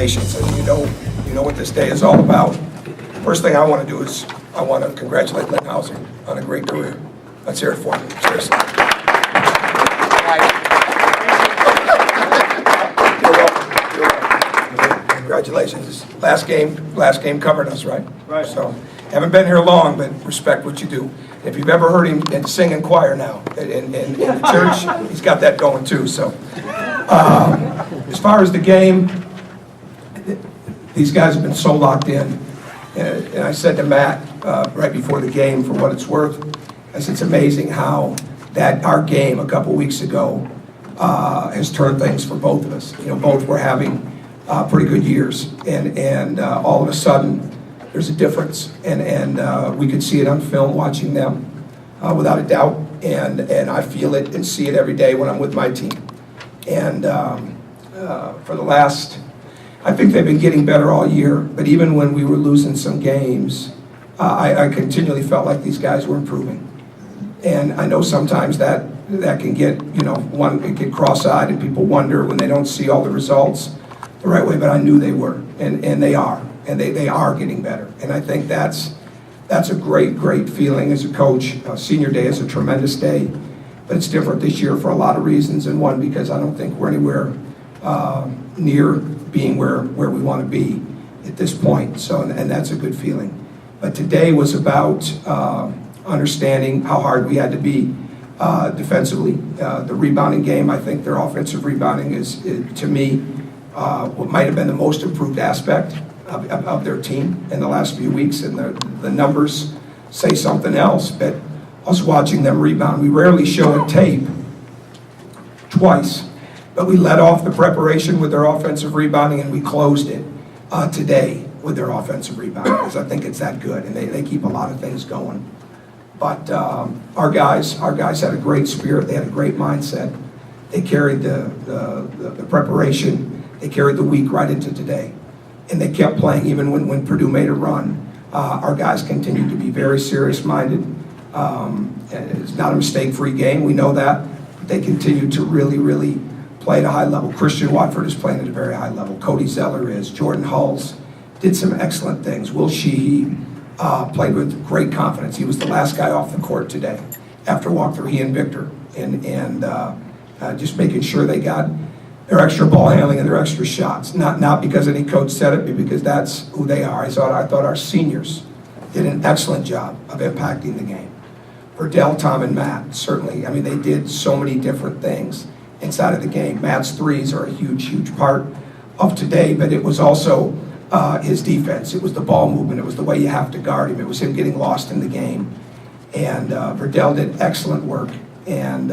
congratulations. And you know what this day is all about. First thing I want to do is I want to congratulate Lynn Hauser on a great career. Let's hear it for him, seriously. Congratulations. Last game covered us, right? Right. So, haven't been here long, but respect what you do. If you've ever heard him sing in choir now, in the church, he's got that going too, so. As far as the game, these guys have been so locked in. And I said to Matt right before the game, for what it's worth, I said, it's amazing how our game a couple weeks ago has turned things for both of us. You know, both were having pretty good years, and all of a sudden, there's a difference, and we could see it on film watching them, without a doubt, and I feel it and see it every day when I'm with my team. And for the last, I think they've been getting better all year, but even when we were losing some games, I continually felt like these guys were improving. And I know sometimes that can get, one can get cross-eyed and people wonder when they don't see all the results the right way, but I knew they were, and they are, and they are getting better. And I think that's a great feeling as a coach. Senior day is a tremendous day, but it's different this year for a lot of reasons, and one, because I don't think we're anywhere near being where we want to be at this point, so, and that's a good feeling. But today was about understanding how hard we had to be defensively. The rebounding game, I think their offensive rebounding is to me, what might have been the most improved aspect of their team in the last few weeks, and the numbers say something else, but us watching them rebound, we rarely show a tape twice, but we led off the preparation with their offensive rebounding, and we closed it today with their offensive rebounding, because I think it's that good, and they keep a lot of things going. But our guys had a great spirit, they had a great mindset, they carried the preparation, they carried the week right into today, and they kept playing even when Purdue made a run. Our guys continued to be very serious-minded. It's not a mistake-free game, we know that, but they continue to really play at a high level. Christian Watford is playing at a very high level. Cody Zeller is. Jordan Hulls did some excellent things. Will Sheehy played with great confidence. He was the last guy off the court today after walkthrough, he and Victor, and just making sure they got their extra ball handling and their extra shots. Not because any coach said it, but because that's who they are. I thought our seniors did an excellent job of impacting the game. Verdell, Tom, and Matt, certainly. I mean, they did so many different things inside of the game. Matt's threes are a huge part of today, but it was also his defense. It was the ball movement. It was the way you have to guard him. It was him getting lost in the game. And Verdell did excellent work. And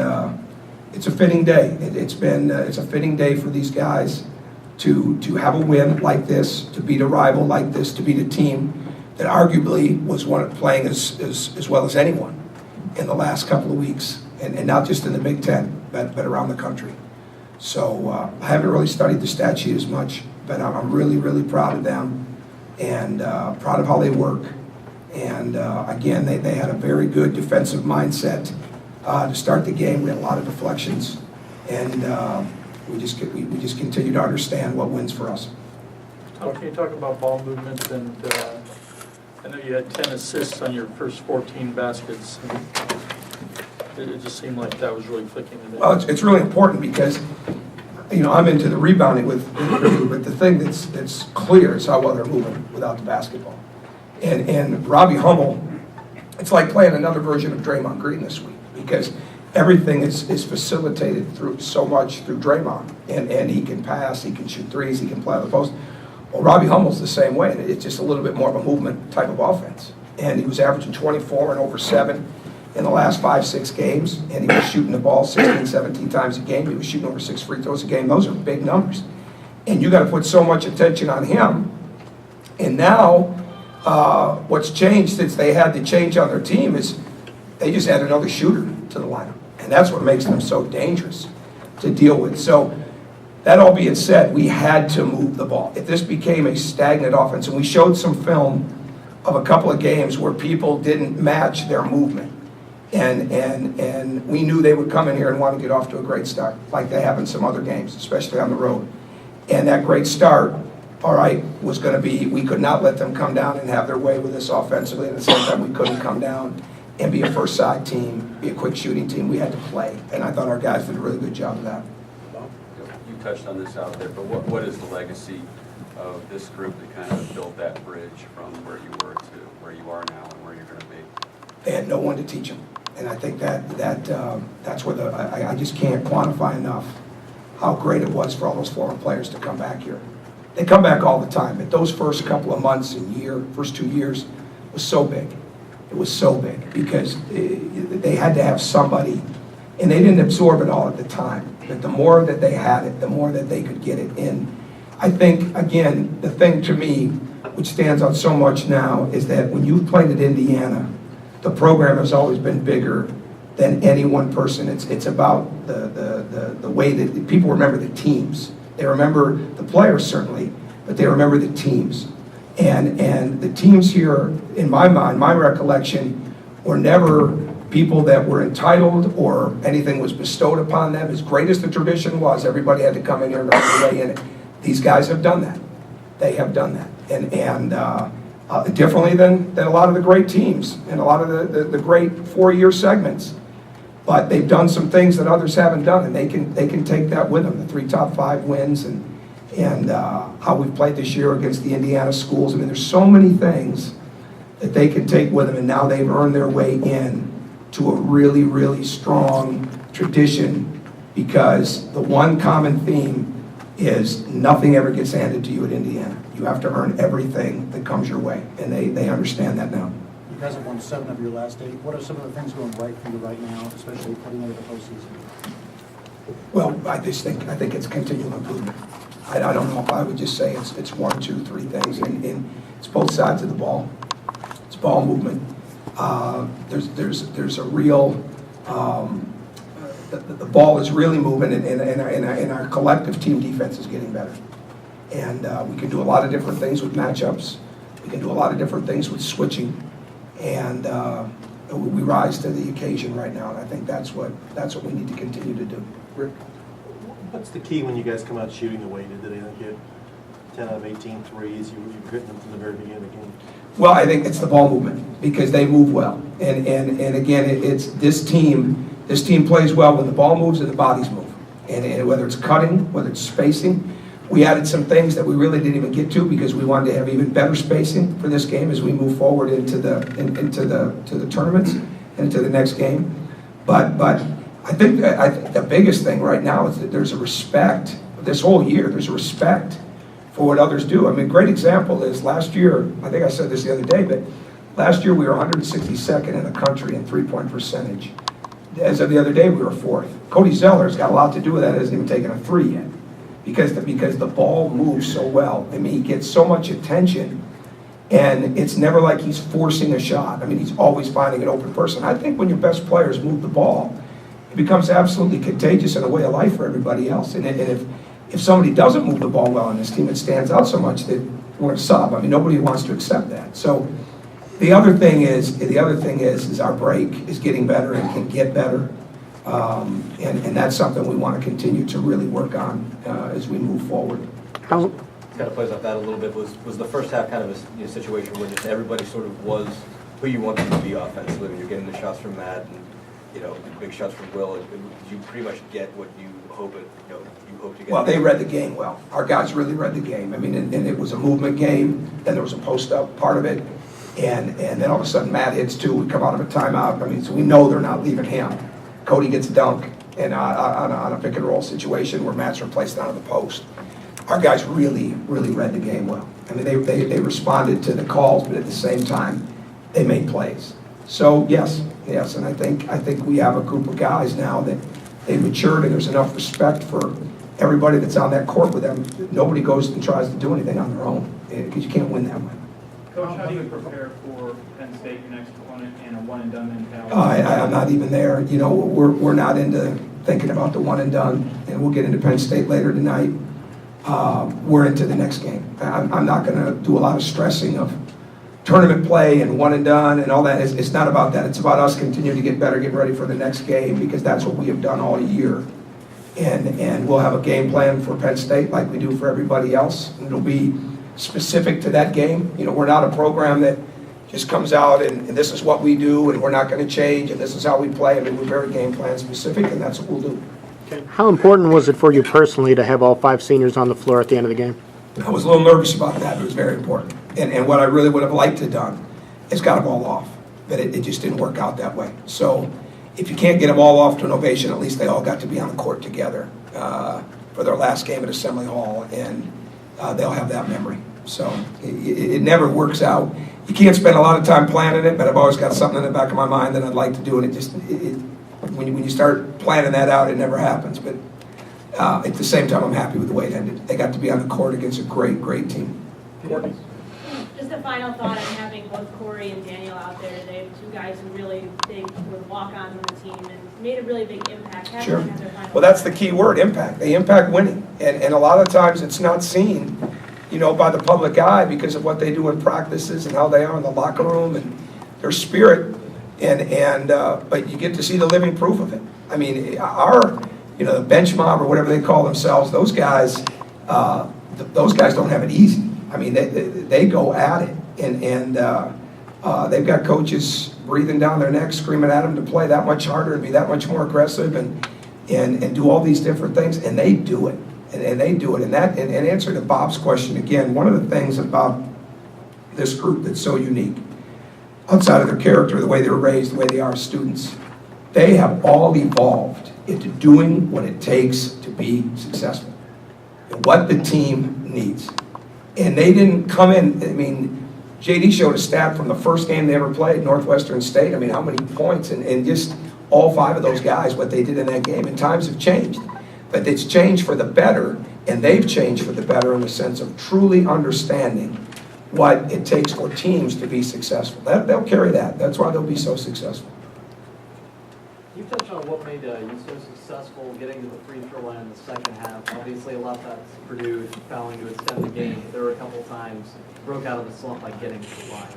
it's a fitting day. It's a fitting day for these guys to have a win like this, to beat a rival like this, to beat a team that arguably was playing as well as anyone in the last couple of weeks, and not just in the Big Ten, but around the country. So I haven't really studied the stat sheet as much, but I'm really proud of them, and proud of how they work. And again, they had a very good defensive mindset to start the game. We had a lot of deflections, and we just continue to understand what wins for us. Tom, can you talk about ball movement? And I know you had 10 assists on your first 14 baskets. It just seemed like that was really clicking in there. Well, it's really important because, I'm into the rebounding with Purdue, but the thing that's clear is how well they're moving without the basketball. And Robbie Hummel, it's like playing another version of Draymond Green this week, because everything is facilitated through Draymond, and he can pass, he can shoot threes, he can play on the post. Well, Robbie Hummel's the same way, and it's just a little bit more of a movement type of offense. And he was averaging 24 and over 7 in the last 5-6 games, and he was shooting the ball 16, 17 times a game. He was shooting over 6 free throws a game. Those are big numbers. And you got to put so much attention on him. And now, what's changed since they had the change on their team is they just add another shooter to the lineup. And that's what makes them so dangerous to deal with. So, that all being said, we had to move the ball. If this became a stagnant offense, and we showed some film of a couple of games where people didn't match their movement, and we knew they would come in here and want to get off to a great start, like they have in some other games, especially on the road. And that great start all right, was going to be, we could not let them come down and have their way with us offensively. At the same time, we couldn't come down and be a first side team, be a quick shooting team. We had to play, and I thought our guys did a really good job of that. You touched on this out there, but what is the legacy of this group that kind of built that bridge from where you were to where you are now and where you're going to be? They had no one to teach them, and I think that's where I just can't quantify enough how great it was for all those former players to come back here. They come back all the time, but those first couple of months and first 2 years was so big. It was so big because they had to have somebody, and they didn't absorb it all at the time. But the more that they had it, the more that they could get it in. I think, again, the thing to me, which stands out so much now, is that when you've played at Indiana, the program has always been bigger than any one person. It's about the way that people remember the teams. They remember the players, certainly, but they remember the teams. And the teams here, in my mind, my recollection, were never people that were entitled or anything was bestowed upon them. As great as the tradition was, everybody had to come in here and earn their way in it. These guys have done that. They have done that. And differently than a lot of the great teams and a lot of the great 4-year segments. But they've done some things that others haven't done, and they can take that with them. The 3 top 5 wins and how we've played this year against the Indiana schools. I mean, there's so many things that they can take with them, and now they've earned their way in to a really, really strong tradition, because the one common theme is nothing ever gets handed to you at Indiana. You have to earn everything that comes your way, and they understand that now. You guys have won 7 of your last 8. What are some of the things going right for you right now, especially putting into the postseason? Well, I think it's continual improvement. I don't know if I would just say it's 1, 2, 3 things, and it's both sides of the ball. It's ball movement. There's a real the ball is really moving, and our collective team defense is getting better. And we can do a lot of different things with matchups. We can do a lot of different things with switching, and we rise to the occasion right now. And I think that's what we need to continue to do. Rick, what's the key when you guys come out shooting the way you did today? Like you had 10 out of 18 threes. You were hitting them from the very beginning of the game. Well, I think it's the ball movement, because they move well, and again, it's this team. This team plays well when the ball moves and the bodies move, and whether it's cutting, whether it's spacing. We added some things that we really didn't even get to because we wanted to have even better spacing for this game as we move forward into the tournaments and into the next game. But I think the biggest thing right now is that there's a respect. This whole year, there's a respect for what others do. I mean, a great example is last year, I think I said this the other day, but last year we were 162nd in the country in three-point percentage. As of the other day, we were 4th. Cody Zeller's got a lot to do with that. He hasn't even taken a 3 yet because the ball moves so well. I mean, he gets so much attention, and it's never like he's forcing a shot. I mean, he's always finding an open person. I think when your best players move the ball, it becomes absolutely contagious and a way of life for everybody else. And if somebody doesn't move the ball well on this team, it stands out so much that we're going to sub. I mean, nobody wants to accept that. So the other thing is our break is getting better and can get better. And that's something we want to continue to really work on as we move forward. Kind of plays off that a little bit. Was the first half kind of a situation where just everybody sort of was who you wanted to be offensively? When you're getting the shots from Matt and big shots from Will, did you pretty much get what you hope to get? Well, they read the game well. Our guys really read the game. I mean, and it was a movement game. Then there was a post-up part of it. And then all of a sudden Matt hits 2. We come out of a timeout. I mean, so we know they're not leaving him. Cody gets a dunk and on a pick and roll situation where Matt's replaced out of the post. Our guys really, really read the game well. I mean, they responded to the calls, but at the same time, they made plays. So yes, and I think we have a group of guys now that they've matured, and there's enough respect for everybody that's on that court with them. Nobody goes and tries to do anything on their own because you can't win that way. Coach, how do you prepare for Penn State, your next opponent, and a one-and-done mentality? I'm not even there. You know, we're not into thinking about the one and done, and we'll get into Penn State later tonight. We're into the next game. I'm not going to do a lot of stressing of tournament play and one and done and all that. It's not about that. It's about us continuing to get better, get ready for the next game, because that's what we have done all year. And we'll have a game plan for Penn State like we do for everybody else. And it'll be specific to that game. You know, we're not a program that just comes out and this is what we do and we're not going to change and this is how we play. I mean, we're very game plan specific and that's what we'll do. How important was it for you personally to have all 5 seniors on the floor at the end of the game? I was a little nervous about that, but it was very important. And what I really would have liked to have done is got them all off, but it just didn't work out that way. So if you can't get them all off to an ovation, at least they all got to be on the court together for their last game at Assembly Hall, and they'll have that memory. So it never works out. You can't spend a lot of time planning it, but I've always got something in the back of my mind that I'd like to do, and when you start planning that out, it never happens. But at the same time, I'm happy with the way it ended. They got to be on the court against a great, great team. Just a final thought on having both Corey and Daniel out there today, 2 guys who really were walk-ons on the team and made a really big impact. Sure. Well, that's the key word, impact. They impact winning. And a lot of times it's not seen, you know, by the public eye because of what they do in practices and how they are in the locker room and their spirit. But you get to see the living proof of it. I mean, the bench mob or whatever they call themselves, those guys don't have it easy. I mean, they go at it, and they've got coaches breathing down their necks, screaming at them to play that much harder and be that much more aggressive and do all these different things, and they do it, and they do it. And answer to Bob's question again, one of the things about this group that's so unique, outside of their character, the way they were raised, the way they are students, they have all evolved into doing what it takes to be successful, and what the team needs. And they didn't come in, I mean, JD showed a stat from the first game they ever played, Northwestern State. I mean, how many points, and just all 5 of those guys, what they did in that game. And times have changed, but it's changed for the better, and they've changed for the better in the sense of truly understanding what it takes for teams to be successful. They'll carry that. That's why they'll be so successful. You touched on what made you so successful getting to the free throw line in the second half. Obviously, a lot of that's Purdue fouling to extend the game. There were a couple times broke out of the slump by getting to the line.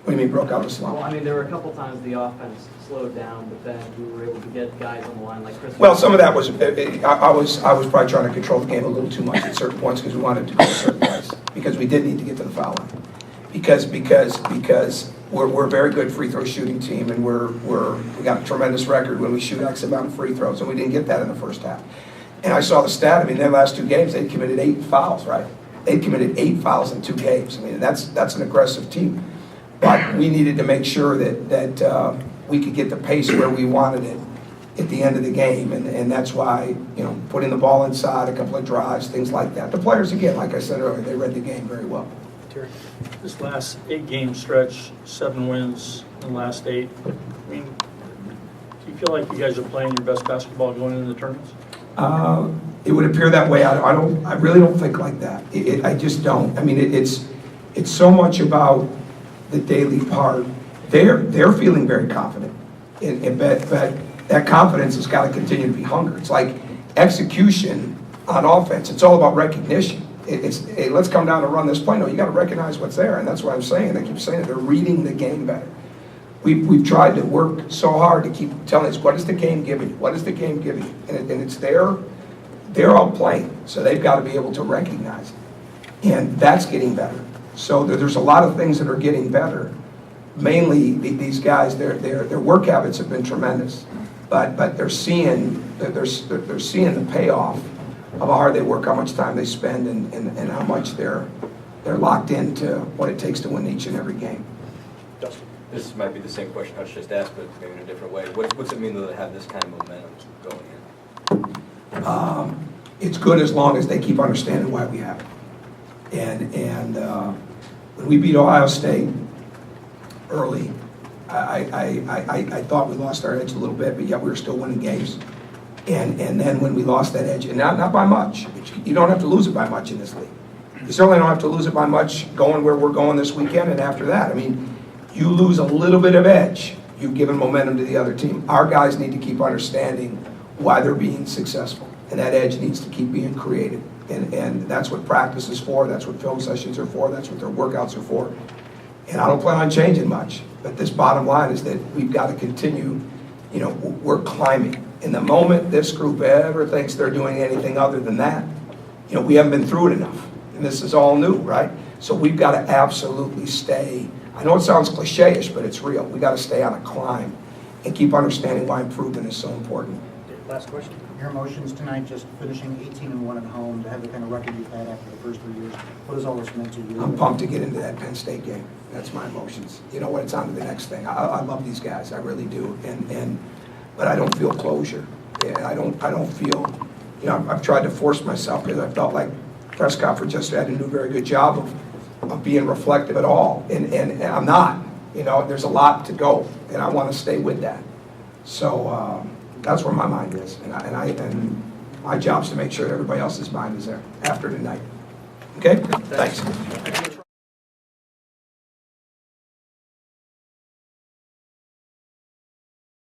What do you mean broke out of the slump? Well, I mean, there were a couple times the offense slowed down, but then we were able to get guys on the line like Chris. Well, some of that was, I was probably trying to control the game a little too much at certain points because we wanted to go a certain place, because we did need to get to the foul line. Because we're a very good free throw shooting team, and we got a tremendous record when we shoot X amount of free throws, and we didn't get that in the first half. And I saw the stat. I mean, their last 2 games, they committed 8 fouls, right? They committed 8 fouls in 2 games. I mean, that's an aggressive team. But we needed to make sure that we could get the pace where we wanted it at the end of the game, and that's why, you know, putting the ball inside, a couple of drives, things like that. The players, again, like I said earlier, they read the game very well. This last 8-game stretch, 7 wins in the last 8. I mean, do you feel like you guys are playing your best basketball going into the tournaments? It would appear that way. I really don't think like that. I just don't. I mean, it's so much about the daily part. They're feeling very confident, but that confidence has got to continue to be hunger. It's like execution on offense. It's all about recognition. It's hey, let's come down and run this play. No, you got to recognize what's there, and that's what I'm saying. They keep saying it. They're reading the game better. We've tried to work so hard to keep telling us, what is the game giving you? What is the game giving you? And it's there. They're all playing, so they've got to be able to recognize it, and that's getting better. So there's a lot of things that are getting better. Mainly these guys, their work habits have been tremendous, but they're seeing the payoff of how hard they work, how much time they spend, and how much they're locked into what it takes to win each and every game. This might be the same question I was just asked, but maybe in a different way. What's it mean though to have this kind of momentum going in? It's good as long as they keep understanding why we have it. And when we beat Ohio State early, I thought we lost our edge a little bit, but yet we were still winning games. And then when we lost that edge, and not by much, you don't have to lose it by much in this league. You certainly don't have to lose it by much going where we're going this weekend and after that. I mean, you lose a little bit of edge, you've given momentum to the other team. Our guys need to keep understanding why they're being successful, and that edge needs to keep being created. And that's what practice is for, that's what film sessions are for, that's what their workouts are for. And I don't plan on changing much, but this bottom line is that we've got to continue, you know, we're climbing. In the moment this group ever thinks they're doing anything other than that, you know, we haven't been through it enough. And this is all new, right? So we've got to absolutely stay, I know it sounds cliche-ish, but it's real. We got to stay on a climb and keep understanding why improvement is so important. Last question. Your emotions tonight, just finishing 18-1 at home, to have the kind of record you've had after the first 3 years, what has all this meant to you? I'm pumped to get into that Penn State game. That's my emotions. You know what, it's on to the next thing. I love these guys, I really do. But I don't feel closure. I don't feel, you know, I've tried to force myself because I felt like press conference yesterday, I didn't do a very good job of being reflective at all. And I'm not, you know, there's a lot to go, and I want to stay with that. So that's where my mind is. And my job is to make sure that everybody else's mind is there after tonight. Okay? Thanks.